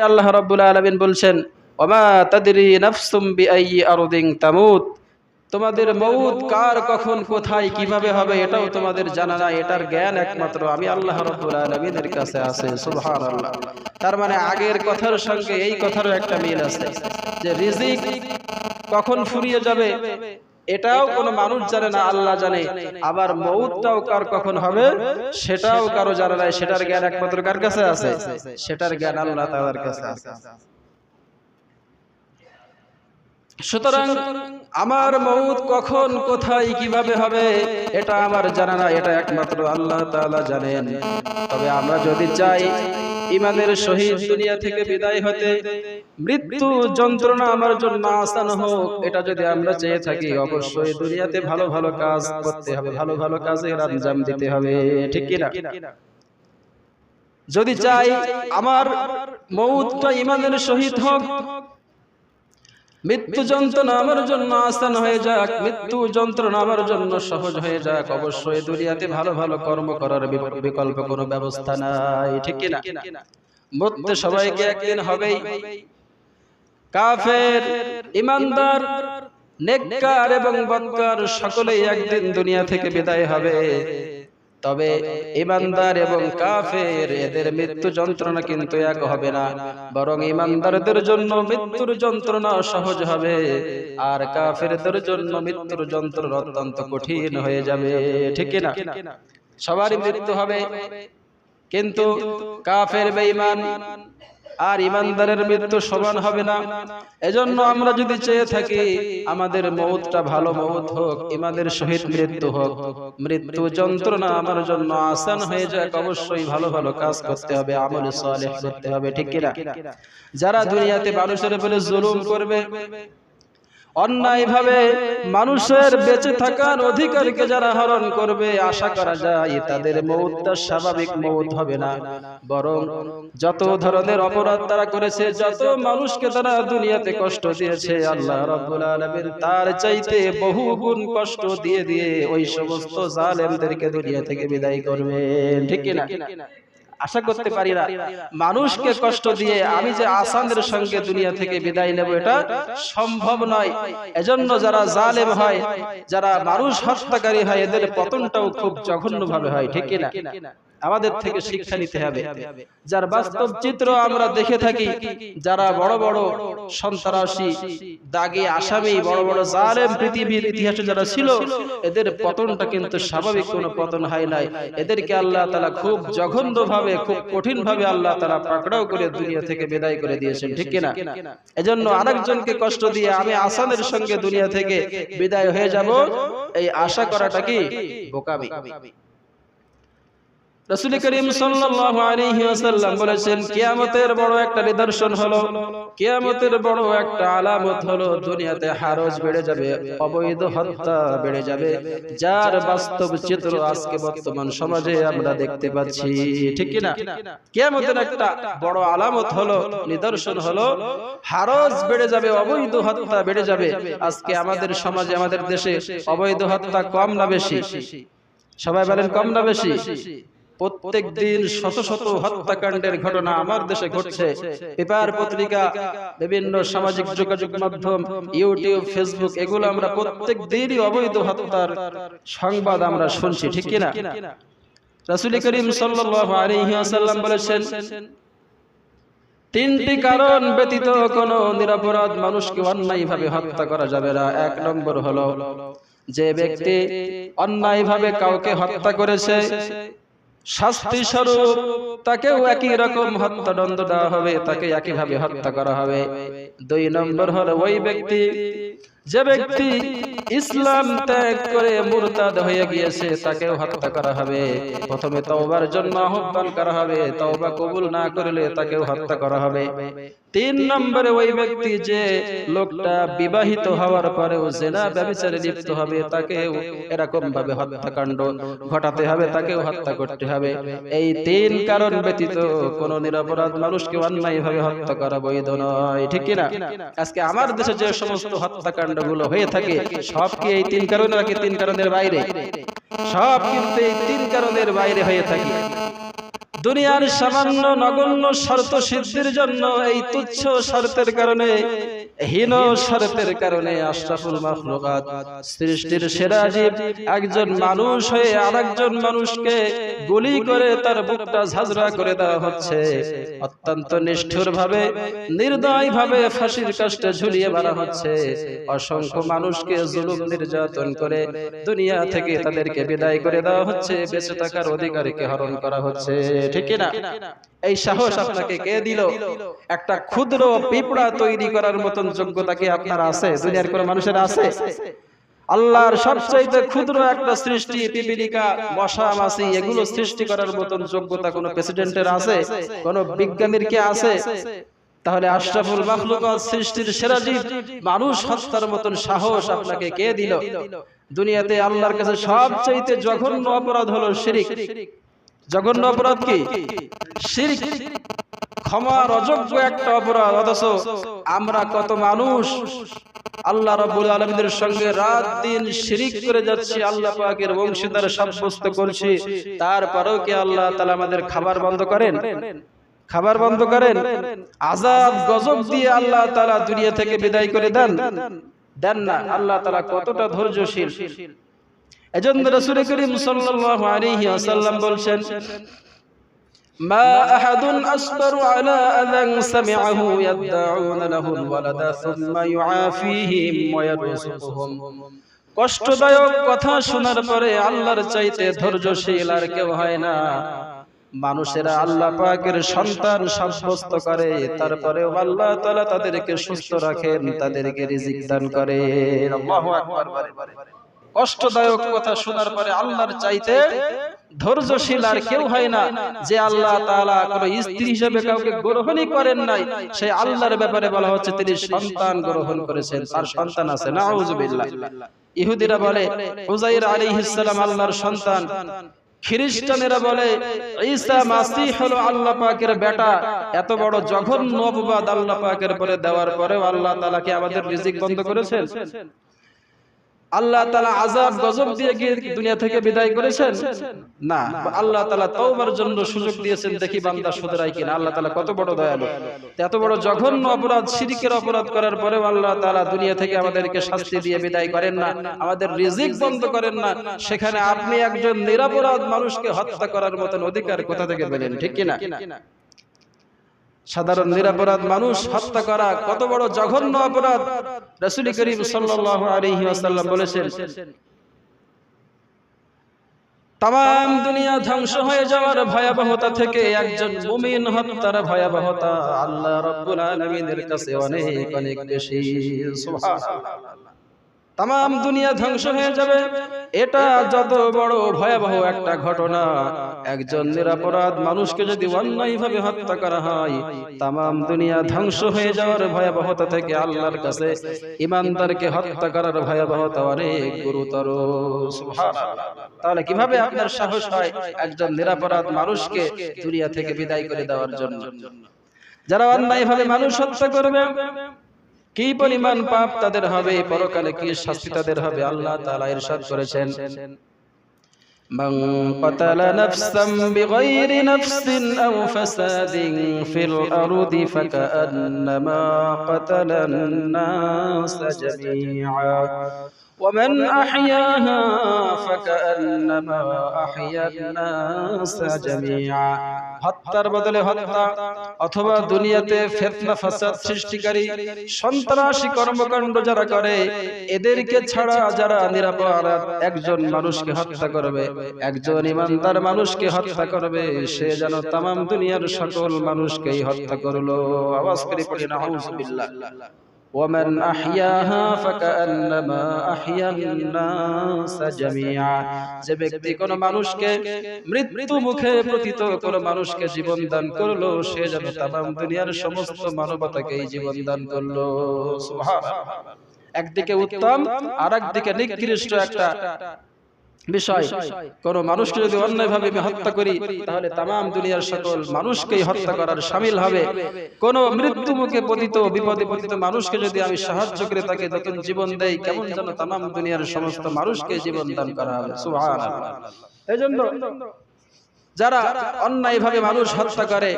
আল্লাহ রাব্বুল আলামিন বলছেন, ওমা তাদরি নাফসুম বিআইয়ি আরদিন তামুত, তোমাদের মউত কার কখন কোথায় কিভাবে হবে এটাও তোমাদের জানা নাই। এটার জ্ঞান একমাত্র আমি আল্লাহ রাব্বুল আলামিনের কাছে আছে। সুবহানাল্লাহ। তার মানে আগের কথার সঙ্গে এই কথারও একটা মিল আছে, যে রিজিক কখন ফুরিয়ে যাবে এটাও কোনো মানুষ জানে না, আল্লাহ জানে। আবার মউতটাও কার কখন হবে সেটাও কারো জানা নাই। সেটার জ্ঞান একমাত্র কার কাছে আছে? সেটার জ্ঞান আল্লাহ তাআলার কাছে আছে। সুতরাং আমার মউত কখন কোথায় কিভাবে হবে এটা আমার জানা না, এটা একমাত্র আল্লাহ তাআলা জানেন। তবে আমরা যদি চাই ঈমানের সহিত দুনিয়া থেকে বিদায় হতে, মৃত্যু যন্ত্রণা আমার জন্য আসান হোক, এটা যদি আমরা চেয়ে থাকি, অবশ্যই দুনিয়াতে ভালো ভালো কাজ করতে হবে, ভালো ভালো কাজের আঞ্জাম দিতে হবে, ঠিক কি না? যদি চাই আমার মউতটা ঈমানের সহিত হোক, মৃত্যু যন্ত্রণা আমার জন্য আসান হয়ে যাক, মৃত্যু যন্ত্রণা আমার জন্য সহজ হয়ে যাক, অবশ্যই দুনিয়াতে ভালো ভালো কর্ম করার বিকল্প কোনো ব্যবস্থা নাই, ঠিক কি না? মরতে সবাইকে একদিন হবেই। কাফের, ঈমানদার, নেককার এবং বদকার সকলেই একদিন দুনিয়া থেকে বিদায় হবে। তবে ঈমানদার এবং কাফের এদের মৃত্যু যন্ত্রণা কিন্তু এক হবে না, বরং ঈমানদারদের জন্য মৃত্যুর যন্ত্রণা সহজ হবে, আর কাফেরদের জন্য মৃত্যুর যন্ত্রণা অত্যন্ত কঠিন হয়ে যাবে, ঠিক কি না? সবারই মৃত্যু হবে, কিন্তু কাফের বেঈমান আর ঈমানদারের মৃত্যু সমান হবে না। এজন্য আমরা যদি চেয়ে থাকি আমাদের মউতটা ভালো মউত হোক, ঈমানের সহিত মৃত্যু হোক, মৃত্যু যন্ত্রণা আমার জন্য আসান হয়ে যাক, অবশ্যই ভালো ভালো কাজ করতে হবে, আমল সালেহ করতে হবে, ঠিক কি না? যারা দুনিয়াতে মানুষের উপরে জুলুম করবে, অন্যায়ভাবে মানুষের বেঁচে থাকার অধিকারকে যারা হরণ করবে, আশা করা যায় তাদের মউতটা স্বাভাবিক মউত হবে না, বরং যত ধরনের অপরাধ তারা করেছে, যত মানুষকে তারা দুনিয়াতে কষ্ট দিয়েছে, আল্লাহ রাব্বুল আলামিন তার চাইতে বহু গুণ কষ্ট দিয়ে দিয়ে ওই সমস্ত জালেমদেরকে দুনিয়া থেকে বিদায় করবেন, ঠিক কি না? আশা করতে পারি না মানুষকে কষ্ট দিয়ে আমি যে আসানের সঙ্গে দুনিয়া থেকে বিদায় নেব, এটা সম্ভব নয়। এজন্য যারা জালেম হয়, যারা মানুষ হত্যাকারী হয়, এদের পতনটাও খুব জঘন্যভাবে হয়, ঠিক কি না? আমাদের থেকে শিক্ষা নিতে হবে। যার বাস্তব চিত্র আমরা দেখে থাকি, যারা বড় বড় সন্ত্রাসী, দাগী আসামি, বড় বড় জালেম পৃথিবীর ইতিহাসে যারা ছিল, এদের পতনটা কিন্তু স্বাভাবিক কোনো পতন হয় নাই। এদেরকে আল্লাহ তাআলা খুব জঘন্যভাবে, খুব কঠিনভাবে আল্লাহ তাআলা পাকড়াও করে দুনিয়া থেকে বিদায় করে দিয়েছেন, ঠিক কি না? এজন্য আরেকজনকে কষ্ট দিয়ে আমি আসানের সঙ্গে দুনিয়া থেকে বিদায় হয়ে যাব, এই আশা করাটা কি বোকামি। রাসূল করিম সাল্লাল্লাহু আলাইহি ওয়াসাল্লাম বলেছেন, কিয়ামতের বড় একটা নিদর্শন হলো, কিয়ামতের বড় একটা আলামত হলো, দুনিয়াতে হারজ বেড়ে যাবে, অবৈধ হত্যা বেড়ে যাবে, যার বাস্তব চিত্র আজকে বর্তমান সমাজে আমরা দেখতে পাচ্ছি, ঠিক কি না? কিয়ামতের একটা বড় আলামত হলো, নিদর্শন হলো, হারজ বেড়ে যাবে, অবৈধ হত্যা বেড়ে যাবে। আজকে আমাদের সমাজে, আমাদের দেশে অবৈধ হত্যা কম না বেশি? সবাই বলেন কম না বেশি? প্রত্যেক দিন শত শত হত্যাকাণ্ডের ঘটনা আমার দেশে ঘটছে। পেপার, পত্রিকা, বিভিন্ন সামাজিক যোগাযোগ মাধ্যম, ইউটিউব, ফেসবুক, এগুলো আমরা প্রত্যেক দিনই অবৈধ হত্যার সংবাদ আমরা শুনছি, ঠিক কি না? রাসূল করিম সাল্লাল্লাহু আলাইহি ওয়াসাল্লাম বলেছেন, তিনটি কারণ ব্যতীত কোনো নিরপরাধ মানুষকে অন্যায়ভাবে হত্যা করা যাবে না। এক নম্বর হলো, যে ব্যক্তি অন্যায়ভাবে কাউকে হত্যা করেছে, শাস্তি স্বরূপ তাকেও একই রকম হত্যাদণ্ড দেওয়া হবে, তাকে একইভাবে হত্যা করা হবে। দুই নম্বর হলো, ওই ব্যক্তি, যে ব্যক্তি ইসলাম ত্যাগ করে মুরতাদ হয়ে গিয়েছে, তাকেও হত্যা করা হবে। প্রথমে তওবার জন্য আহ্বান করা হবে, তওবা কবুল না করলে তাকেও হত্যা করা হবে। তিন নম্বরে, ওই ব্যক্তি, যে লোকটা বিবাহিত হওয়ার পরেও জিনা ব্যভিচারে লিপ্ত হবে, তাকেও এরকম ভাবে হত্যাকাণ্ড ঘটাতে হবে, তাকেও হত্যা করতে হবে। এই তিন কারণ ব্যতীত কোন নিরপরাধ মানুষকে অন্যায়ভাবে হত্যা করা বৈধ নয়, ঠিক কি না? আজকে আমার দেশে যে সমস্ত হত্যাকাণ্ড গুলো হয়ে থাকে, সব কি এই তিন কারণে নাকি তিন কারণের বাইরে? সব কিন্তু এই তিন কারণের বাইরে হয়ে থাকে। দুনিয়ার সামান্য নগণ্য স্বার্থ সিদ্ধির জন্য এই তুচ্ছ স্বার্থের কারণে, হীন স্বার্থের কারণে আশরাফুল মাখলুকাত সৃষ্টির সেরা জীব একজন মানুষ হয়ে আরেকজন মানুষকে গুলি করে তার বুকটা ঝাঁঝরা করে দেওয়া হচ্ছে। অত্যন্ত নিষ্ঠুর ভাবে, নির্দয় ভাবে ফাঁসির কাস্টে ঝুলিয়ে মারা হচ্ছে। অসংখ্য মানুষকে জুলুম নির্যাতন করে দুনিয়া থেকে তাদেরকে বিদায় করে দেওয়া হচ্ছে। বেঁচে থাকার অধিকারকে হরণ করা হচ্ছে। ঠিক কি না? এই সাহস আপনাকে কে দিল? একটা ক্ষুদ্র পিঁপড়া তৈরি করার মতন যোগ্যতা কি আপনার আছে? দুনিয়ার কোন মানুষের আছে? আল্লাহর সবচেয়ে ক্ষুদ্র একটা সৃষ্টি পিপিলিকা, মশা মাছি, এগুলো সৃষ্টি করার মতন যোগ্যতা কোন প্রেসিডেন্টের আছে? কোন বিজ্ঞানীর কি আছে? তাহলে আশরাফুল মাখলুকাত সৃষ্টির সেরা জীব মানুষ হত্যার মতন সাহস আপনাকে কে দিল? দুনিয়াতে আল্লাহর কাছে সবচেয়ে জঘন্য অপরাধ হলো শিরক। জঘন্য অপরাধ কি? শিরক। ক্ষমার অযোগ্য একটা অপরাধ। অথচ আমরা কত মানুষ আল্লাহ রাব্বুল আলামিনের সঙ্গে রাত দিন শিরক করে যাচ্ছি, আল্লাহ পাকের বংশীদার সাব্যস্ত করছি। তারপরেও কি আল্লাহ তাআলা আমাদের খাবার বন্ধ করেন? খাবার বন্ধ করেন? আযাব গজব দিয়ে আল্লাহ তাআলা দুনিয়া থেকে বিদায় করে দেন? দেন না। আল্লাহ তাআলা কতটা ধৈর্যশীল। এজন্য রাসূল করিম সাল্লাল্লাহু আলাইহি ওয়াসাল্লাম বলেন, মা আহাদুন আসবারু আলা আযান সামিআহু ইয়াদউনা লাহুল ওয়ালাদা সুম্মা ইউআফিহিম ওয়া ইয়ারযুকুহুম। কষ্টদায়ক কথা শোনার পরে আল্লাহর চাইতে ধৈর্যশীল আর কেউ হয় না। মানুষেরা আল্লাহ পাকের সন্তান সাব্যস্ত করে, তারপরেও আল্লাহ তাআলা তাদেরকে সুস্থ রাখেন, তাদেরকে রিজিক দান করেন। আল্লাহু আকবার। কষ্টদায়ক কথা শোনার পরে আল্লাহর চাইতে ধৈর্যশীল আর কেউ হয় না। যে আল্লাহ তাআলা কোন স্ত্রী হিসেবে কাউকে গ্রহণই করেন নাই, সেই আল্লাহর ব্যাপারে বলা হচ্ছে তিনি সন্তান গ্রহণ করেছেন, তার সন্তান আছে। নাউযুবিল্লাহ। ইহুদিরা বলে উযাইর আলাইহিস সালাম আল্লাহর সন্তান, খ্রিস্টানেরা বলে ঈসা মাসীহ হলো আল্লাহ পাকের বেটা। এত বড় জঘন্য অপবাদ আল্লাহ পাকের পরে দেওয়ার পরেও আল্লাহ তাআলা কি আমাদের রিজিক বন্ধ করেছেন? আল্লাহ তাআলা আযাব গজব দিয়ে দুনিয়া থেকে বিদায় করেছেন? না। আল্লাহ তাআলা তওবার জন্য সুযোগ দিয়েছেন, দেখি বান্দা শুধরায় কিনা। আল্লাহ তাআলা কত বড় দয়ালু। এত বড় জঘন্য অপরাধ, শিরকের অপরাধ করার পরেও আল্লাহ তাআলা দুনিয়া থেকে আমাদেরকে শাস্তি দিয়ে বিদায় করেন না, আমাদের রিজিক বন্ধ করেন না। সেখানে আপনি একজন নিরপরাধ মানুষকে হত্যা করার মতন অধিকার কোথা থেকে পেলেন? ঠিক কি না? সাধারণ নিরপরাধ মানুষ হত্যা করা কত বড় জঘন্য অপরাধ। রাসূল করিম সাল্লাল্লাহু আলাইহি ওয়াসাল্লাম বলেছেন, তাম দুনিয়া ধ্বংস হয়ে যাওয়ার ভয়াবহতা থেকে একজন মুমিন হত্যার ভয়াবহতা আল্লাহ রাব্বুল আলামিনের কাছে অনেক অনেক বেশি। সুবহানাল্লাহ। তাম দুনিয়া ধ্বংস হয়ে যাবে, এটা যত বড় ভয়াবহ একটা ঘটনা। একজন নিরপরাধ মানুষকে যদি অন্যায়ভাবে হত্যা করা হয়, তাম দুনিয়া ধ্বংস হয়ে যাওয়ার ভয়াবহতা থেকে আল্লাহর কাছে ঈমানদারকে হত্যা করার ভয়াবহতা অনেক গুরুতর। সুবহানাল্লাহ। তাহলে কিভাবে আপনার সাহস হয় একজন নিরপরাধ মানুষকে দুনিয়া থেকে বিদায় করে দেওয়ার জন্য? যারা অন্যায়ভাবে মানুষ হত্যা করবে কি পরিমাণ পাপ তাদের হবে, পরকালে কি শাস্তি তাদের হবে? আল্লাহ তাআলা ইরশাদ করেছেন, মান কাতালা নাফসান বিগাইরি নাফসিন আও ফাসাদিন ফিল আরদি ফাকান্নামা কাতালান নাস জামিআ ওয়া মান আহইয়াহা ফাকান্নামা আহইয়ান নাস জামিআ। হত্যার বদলে হত্যা অথবা দুনিয়াতে ফিতনা ফাসাদ সৃষ্টিকারী সন্ত্রাসী কর্মকাণ্ড যারা করে, এদেরকে ছাড়া যারা নিরপরাধ একজন মানুষকে হত্যা করবে, একজন ঈমানদার মানুষকে হত্যা করবে, সে যেন তামাম দুনিয়ার সকল মানুষকেই হত্যা করলো। আওয়াজ করে পড়ি নাউযুবিল্লাহ। ওয়ামান আহইয়াহা ফাকান্নামা আহইয়ান নাস জামিআ। যে ব্যক্তি কোন মানুষকে মৃত্যু মুখে পতিত কোন মানুষকে জীবন দান করলো, সে যেন তামাম দুনিয়ার সমস্ত মানবতাকে জীবন দান করলো। সুবহানাল্লাহ। একদিকে উত্তম আর একদিকে নিকৃষ্ট একটা বিষয়। কোন মানুষকে যদি অন্যায়ভাবে হত্যা করি, তাহলে তামাম দুনিয়ার সকল মানুষকেই হত্যা করার শামিল হবে। কোন মৃত্যু মুখে পতিত বিপদে পতিত মানুষকে যদি আমি সাহায্য করে তাকে নতুন জীবন দেই, কেমন যেন তামাম দুনিয়ার সমস্ত মানুষকে জীবন দান করা হবে। সুবহানাল্লাহ। এজন্য যারা অন্যায়ভাবে মানুষ হত্যা করে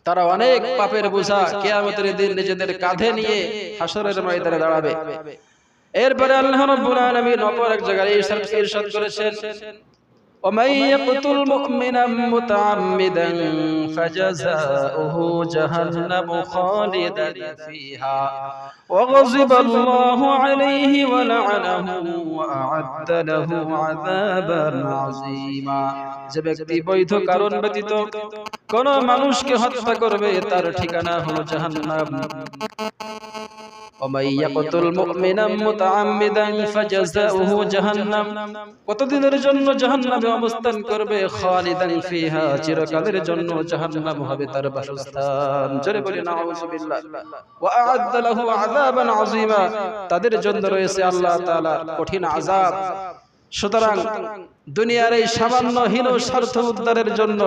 তারা অনেক পাপের বোঝা কিয়ামতের দিন নিজেদের কাঁধে নিয়ে হাসরের ময়দানে দাঁড়াবে। এরপরে আল্লাহ রাব্বুল আলামিন অপর এক জায়গায় ইরশাদ করেছেন, ومن يقتل مؤمنا متعمدا فجزاؤه جهنم خالدا فيها وغضب الله عليه ولعنه وأعد له عذابا عظيما। যে ব্যক্তি বৈধ কারণ ব্যতীত কোন মানুষকে হত্যা করবে তার ঠিকানা হলো জাহান্নাম। ومن يقتل مؤمنا متعمدا فجزاؤه جهنم, কতদিনের জন্য জাহান্নামে অবস্থান করবে? খালিদান ফিহা, চিরকালের জন্য জাহান্নাম হবে তার বাসস্থান। জোরে বলি নাউযুবিল্লাহ। ওয়া আ'আদ্দা লাহু আযাবান আযীমা, তাদের জন্য রয়েছে আল্লাহ তাআলার কঠিন আযাব। সুতরাং দুনিয়ার এই সামান্য হীন স্বার্থ উদ্ধারের জন্য,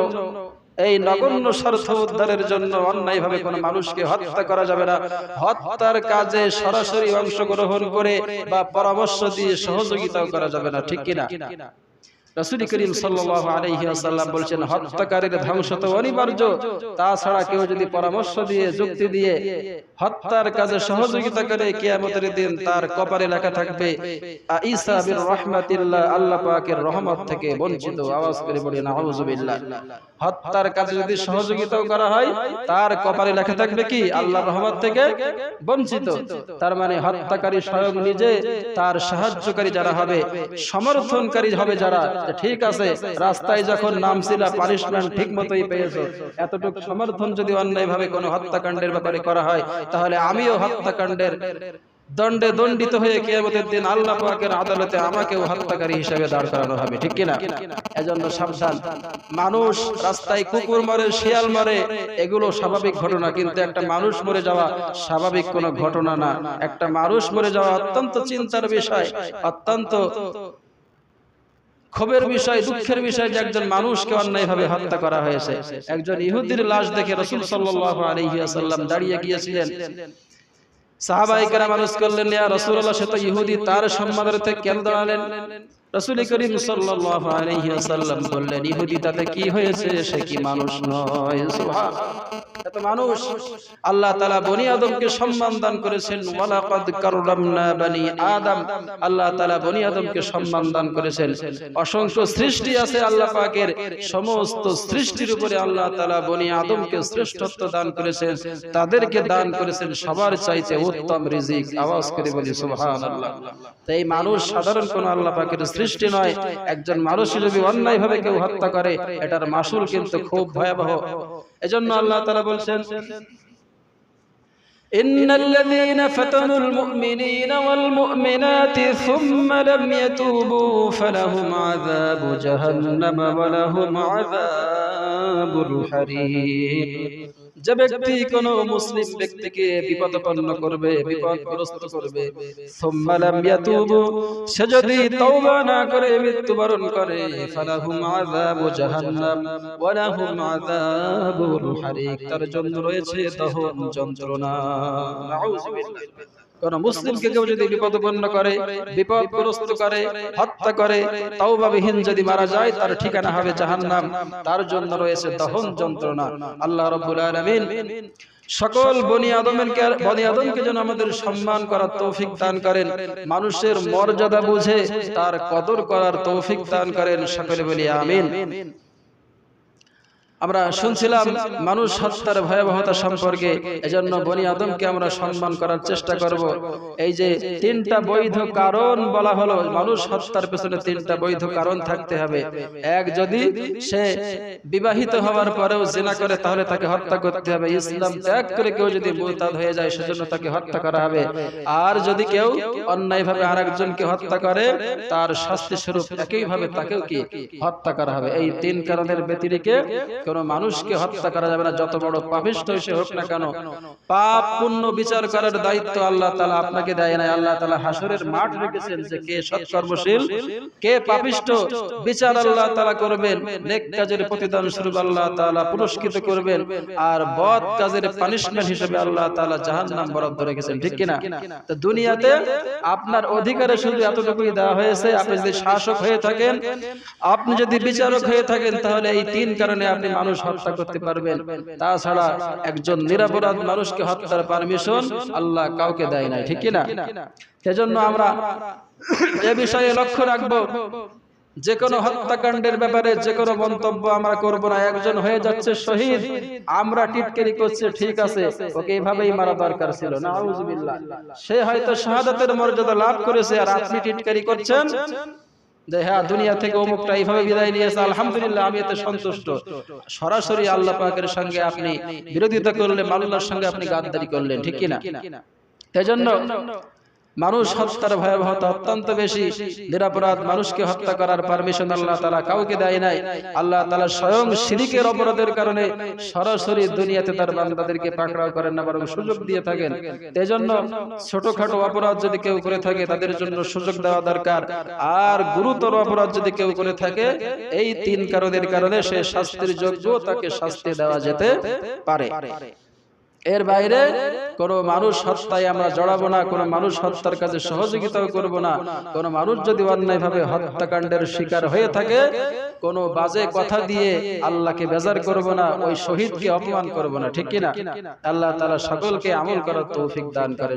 এই নগণ্য স্বার্থ উদ্ধারের জন্য অন্যায়ভাবে কোনো মানুষকে হত্যা করা যাবে না। হত্যার কাজে সরাসরি অংশগ্রহণ করে বা পরামর্শ দিয়ে সহযোগিতাও করা যাবে না, ঠিক কিনা? রাসূল করিম সাল্লাল্লাহু আলাইহি ওয়াসাল্লাম বলেছেন, হত্যাকারীর ধ্বংস তো অনিবার্য, তাছাড়া কেউ যদি পরামর্শ দিয়ে যুক্তি দিয়ে হত্যার কাজে সহযোগিতা করে কিয়ামতের দিন তার কপালে লেখা থাকবে আইসা বির রাহমাতিল্লাহ, আল্লাহ পাকের রহমত থেকে বঞ্চিত। আওয়াজ করে বলি নাউযুবিল্লাহ। হত্যার কাজে যদি সহযোগিতাও করা হয় তার কপালে লেখা থাকবে কি? আল্লাহর রহমত থেকে বঞ্চিত। তার মানে হত্যাকারী স্বয়ং নিজে, তার সাহায্যকারী যারা হবে, সমর্থনকারী হবে যারা, ঠিক আছে রাস্তায় যখন নামছিলা পানিশমেন্ট ঠিক মতোই পেয়েছো, এতটুকু সমর্থন যদি অন্যায়ভাবে কোনো হত্যাকাণ্ডের ব্যাপারে করা হয় তাহলে আমিও হত্যাকাণ্ডের দণ্ডে দণ্ডিত হয়ে কিয়ামতের দিন আল্লাহ পাকের আদালতে আমাকেও হত্যাকারী হিসেবে দাঁড় করানো হবে, ঠিক কিনা? এজন্য সাবধান। মানুষ রাস্তায় কুকুর মরে, শিয়াল মরে, এগুলো স্বাভাবিক ঘটনা, কিন্তু একটা মানুষ মরে যাওয়া স্বাভাবিক কোনো ঘটনা না। একটা মানুষ মরে যাওয়া অত্যন্ত চিন্তার বিষয়, অত্যন্ত ক্ষোভের বিষয়, দুঃখের বিষয় যে একজন মানুষকে অন্যায়ভাবে হত্যা করা হয়েছে। একজন ইহুদির লাশ দেখে রাসূল সাল্লাল্লাহু আলাইহি ওয়াসাল্লাম দাঁড়িয়ে গিয়েছিলেন। সাহাবায়ে কেরাম আরজ করলেন, ইয়া রাসূলুল্লাহ, সে তো ইহুদি, তার সম্মানার্থে কেন দাঁড়ালেন? রাসূল করিম সাল্লাল্লাহু আলাইহি ওয়াসাল্লাম বললেন, ইহুদি তাতে কি হয়েছে? সে কি মানুষ নয়? সুবহানাল্লাহ, এত মানুষ। আল্লাহ তাআলা বনি আদমকে সম্মান দান করেছেন, ওয়ালাকাদ কাররামনা বনি আদম, আল্লাহ তাআলা বনি আদমকে সম্মান দান করেছেন। অসংখ্য সৃষ্টি আছে আল্লাহ পাকের, সমস্ত সৃষ্টির উপরে আল্লাহ তাআলা বনি আদমকে শ্রেষ্ঠত্ব দান করেছেন, তাদেরকে দান করেছেন সবার চাইতে উত্তম রিজিক। আওয়াজ করে বলি সুবহানাল্লাহ। তাই মানুষ সাধারণ কোন আল্লাহ পাকের সৃষ্টি নয়। একজন মানুষ যদি অন্যায়ভাবে কেউ হত্যা করে এটার মাসুল কিন্তু খুব ভয়াবহ। এজন্য আল্লাহ তাআলা বলছেন, ইন্নাল্লাযীনা ফাতানুল মুমিনিনা ওয়াল মুমিনাতি সুম্মা লাম ইয়াতুবু ফালাহুম আযাবু জাহান্নাম ওয়া লাহুম আযাবুল হারীক। যে ব্যক্তি কোন মুসলিম ব্যক্তিকে বিপদাপন্ন করবে, বিপদগ্রস্ত করবে, সুম্মা লাম ইয়াতুবু, সে যদি তওবা না করে মৃত্যুবরণ করে, ফালাহুম আযাবু জাহান্নাম ওয়া লাহুম আযাবুল হারীক, তার জন্য রয়েছে দহন যন্ত্রণা। নাউযুবিল্লাহ। কোন মুসলিমকে কেউ যদি বিপদাপন্ন করে, বিপদগ্রস্ত করে, হত্যা করে, তাওবাবিহীন যদি মারা যায়, তার ঠিকানা হবে জাহান্নাম, তার জন্য রয়েছে দহন যন্ত্রণা। আল্লাহ রাব্বুল আলামিন সকল বনি আদমকে যেন আমাদের সম্মান করার তৌফিক দান করেন, মানুষের মর্যাদা বুঝে তার কদর করার তৌফিক দান করেন। সকলে বলি আমিন। আমরা শুনছিলাম মানুষ হত্যার ভয়াবহতা সম্পর্কে, এজন্য বনি আদমকে আমরা সম্মান করার চেষ্টা করব। এই যে তিনটা বৈধ কারণ বলা হলো, মানুষ হত্যার পেছনে তিনটা বৈধ কারণ থাকতে হবে। এক, যদি সে বিবাহিত হওয়ার পরেও জিনা করে তাহলে তাকে হত্যা করতে হবে। ইসলাম ত্যাগ করে কেউ যদি মুরতাদ হয়ে যায় সেজন্য তাকে হত্যা করা হবে। আর যদি কেউ অন্যায়ভাবে আরেকজনকে হত্যা করে তার শাস্তি স্বরূপ একইভাবে তাকেও কি হত্যা করা হবে। এই তিন কারণের ব্যতিরেকে কোন মানুষকে হত্যা করা যাবে না, যত বড় পাপিষ্ঠ সে হোক না কেন। পাপ পুণ্য বিচার করার দায়িত্ব আল্লাহ তাআলা আপনাকে দেয় নাই। আল্লাহ তাআলা হাসরের মাঠ রেখেছেন যে কে সৎকর্মশীল, কে পাপিষ্ঠ, বিচার আল্লাহ তাআলা করবেন। নেক কাজের প্রতিদান স্বরূপ আল্লাহ তাআলা পুরস্কৃত করবেন, আর বদ কাজের পানিশমেন্ট হিসেবে আল্লাহ তাআলা জাহান্নাম বরাদ্দ রেখেছেন, ঠিক কিনা? তো দুনিয়াতে আপনার অধিকারে শুধু এতটুকুই দেওয়া হয়েছে, আপনি যদি শাসক হয়ে থাকেন, আপনি যদি বিচারক হয়ে থাকেন, তাহলে এই তিন কারণে আপনি মানুষ হত্যা করতে পারবেন। তাছাড়া একজন নিরপরাধ মানুষকে হত্যার পারমিশন আল্লাহ কাউকে দেয় নাই, ঠিক কিনা? সেজন্য আমরা এ বিষয়ে লক্ষ্য রাখবো, যে কোনো হত্যাকাণ্ডের ব্যাপারে যে কোনো মন্তব্য আমরা করব না। একজন হয়ে যাচ্ছে শহীদ, আমরা টিটকারি করছি, ঠিক আছে, ওকে এইভাবেই মারা দরকার ছিল, নাউজুবিল্লাহ। সে হয়তো শাহাদাতের মর্যাদা লাভ করেছে, আর আপনি টিটকারি করছেন যে হ্যাঁ দুনিয়া থেকে অমুকটা এইভাবে বিদায় নিয়েছে, আলহামদুলিল্লাহ আমি এতে সন্তুষ্ট। সরাসরি আল্লাহ পাকের সঙ্গে আপনি বিরোধিতা করলেন, আল্লাহর সঙ্গে আপনি গাদ্দারি করলেন, ঠিক কিনা? সেজন্য মানুষ হত্যার ভয়াবহতা অত্যন্ত বেশি। নিরপরাধ মানুষকে হত্যা করার পারমিশন আল্লাহ তাআলা কাউকে দেয় নাই। আল্লাহ তাআলা স্বয়ং শিরকের অপরাধের কারণে সরাসরি দুনিয়াতে তার বান্দাদেরকে পাকড়াও করেন না, বরং সুযোগ দিয়ে থাকেন। এজন্য ছোটখাটো অপরাধ যদি কেউ করে থাকে তাদের জন্য সুযোগ দেওয়া দরকার, আর গুরুতর অপরাধ যদি কেউ করে থাকে এই তিন কারণের কারণে সে শাস্তির যোগ্য, তাকে শাস্তি দেওয়া যেতে পারে। এর বাইরে কোন মানুষ হত্যায় আমরা জড়াবো না, কোন মানুষ হত্যার কাজে সহযোগিতাও করব না। কোন মানুষ যদি অন্যায়ভাবে হত্যাকাণ্ডের শিকার হয়ে থাকে, কোন বাজে কথা দিয়ে আল্লাহকে বেজার করব না, ওই শহীদকে অপমান করব না, ঠিক কিনা? আল্লাহ তাআলা সকলকে আমল করার তৌফিক দান করেন।